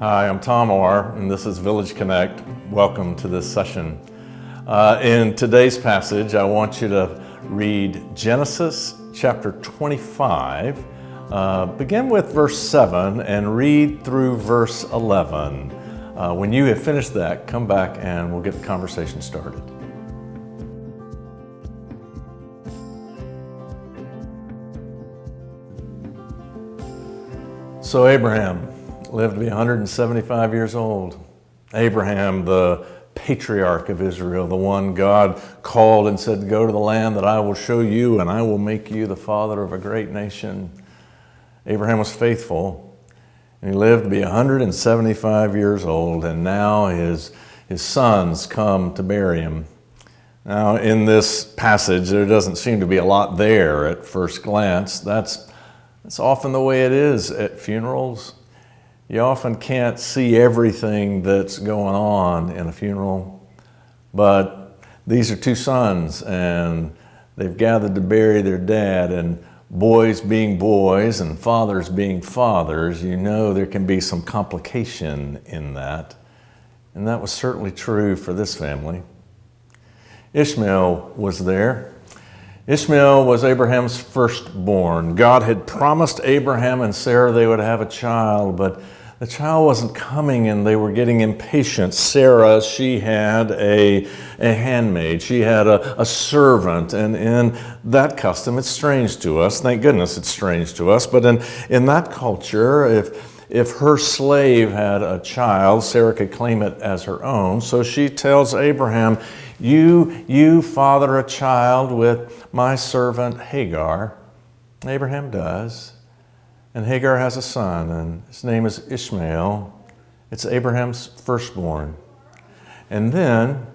Hi, I'm Tom Orr, and this is Village Connect. Welcome to this session. In today's passage, I want you to read Genesis chapter 25. Begin with verse 7 and read through verse 11. When you have finished that, come back and we'll get the conversation started. So Abraham lived to be 175 years old. Abraham, the patriarch of Israel, the one God called and said, "Go to the land that I will show you, and I will make you the father of a great nation." Abraham was faithful, and he lived to be 175 years old, and now his sons come to bury him. Now, in this passage, there doesn't seem to be a lot there at first glance. That's often the way it is at funerals. You often can't see everything that's going on in a funeral, but these are two sons, and they've gathered to bury their dad, and boys being boys and fathers being fathers, you know there can be some complication in that, and that was certainly true for this family. Ishmael was there. Ishmael was Abraham's firstborn. God had promised Abraham and Sarah they would have a child, but the child wasn't coming, and they were getting impatient. Sarah, she had a handmaid. She had a servant, and in that custom, it's strange to us. Thank goodness it's strange to us. But in that culture, if her slave had a child, Sarah could claim it as her own. So she tells Abraham, you father a child with my servant Hagar. Abraham does. And Hagar has a son, and his name is Ishmael. It's Abraham's firstborn. And then,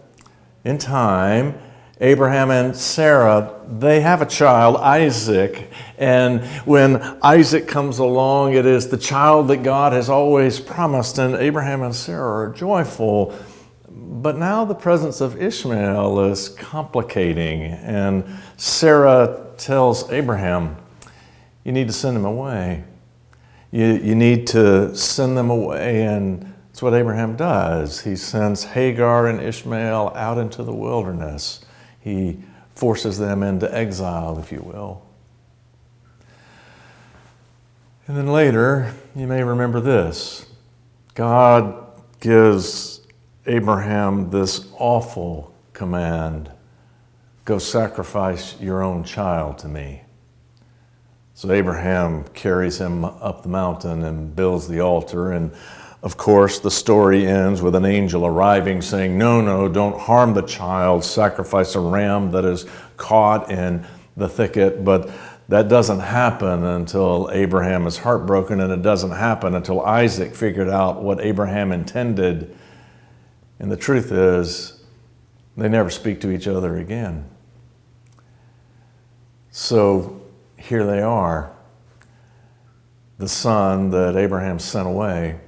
in time, Abraham and Sarah, they have a child, Isaac. And when Isaac comes along, it is the child that God has always promised, and Abraham and Sarah are joyful. But now the presence of Ishmael is complicating, and Sarah tells Abraham, you need to send him away. You need to send them away, and that's what Abraham does. He sends Hagar and Ishmael out into the wilderness. He forces them into exile, if you will. And then later, you may remember this. God gives Abraham this awful command: go sacrifice your own child to me. So Abraham carries him up the mountain and builds the altar. And of course, the story ends with an angel arriving saying, no, don't harm the child. Sacrifice a ram that is caught in the thicket. But that doesn't happen until Abraham is heartbroken, and it doesn't happen until Isaac figured out what Abraham intended. And the truth is, they never speak to each other again. So here they are, the son that Abraham sent away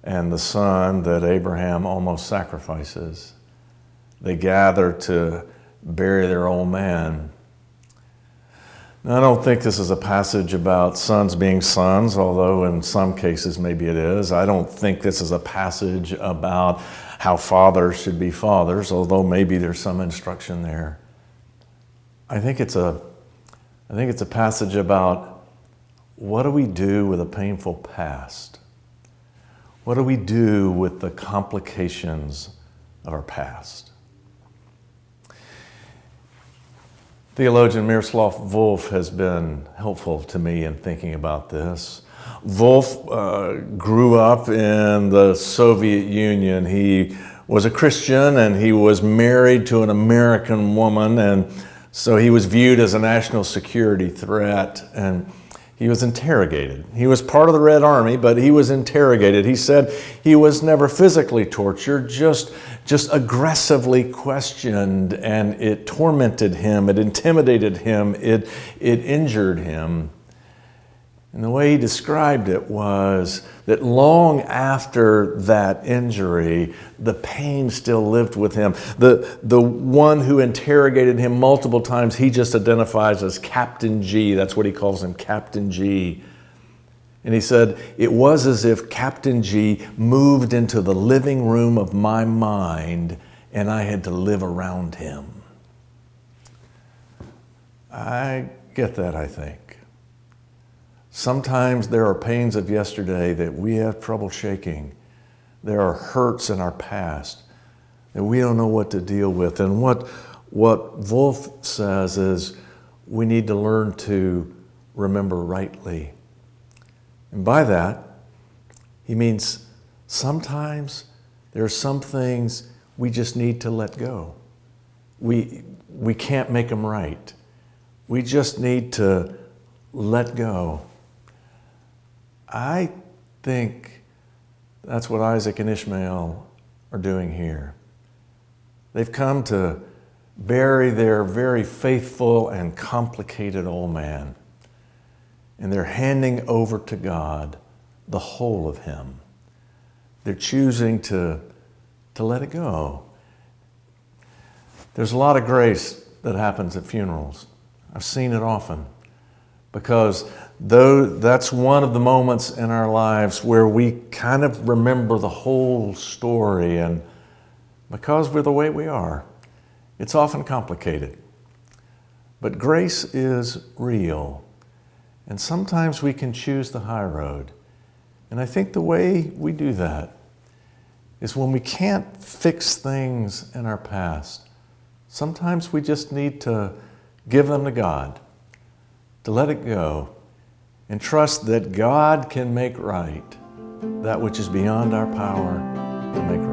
and the son that Abraham almost sacrifices. They gather to bury their old man. Now, I don't think this is a passage about sons being sons, although in some cases maybe it is. I don't think this is a passage about how fathers should be fathers, although maybe there's some instruction there. I think it's a passage about what do we do with a painful past? What do we do with the complications of our past? Theologian Miroslav Volf has been helpful to me in thinking about this. Volf grew up in the Soviet Union. He was a Christian, and he was married to an American woman, and so he was viewed as a national security threat, and he was interrogated. He was part of the Red Army, but he was interrogated. He said he was never physically tortured, just aggressively questioned, and it tormented him, it intimidated him, it injured him. And the way he described it was that long after that injury, the pain still lived with him. The one who interrogated him multiple times, he just identifies as Captain G. That's what he calls him, Captain G. And he said, it was as if Captain G moved into the living room of my mind and I had to live around him. I get that, I think. Sometimes there are pains of yesterday that we have trouble shaking. There are hurts in our past that we don't know what to deal with. And what Wolf says is we need to learn to remember rightly. And by that, he means sometimes there are some things we just need to let go. We can't make them right. We just need to let go. I think that's what Isaac and Ishmael are doing here. They've come to bury their very faithful and complicated old man, and they're handing over to God the whole of him. They're choosing to let it go. There's a lot of grace that happens at funerals. I've seen it often, because that's one of the moments in our lives where we kind of remember the whole story, and because we're the way we are, it's often complicated. But grace is real, and sometimes we can choose the high road. And I think the way we do that is when we can't fix things in our past. Sometimes we just need to give them to God, to let it go, and trust that God can make right that which is beyond our power to make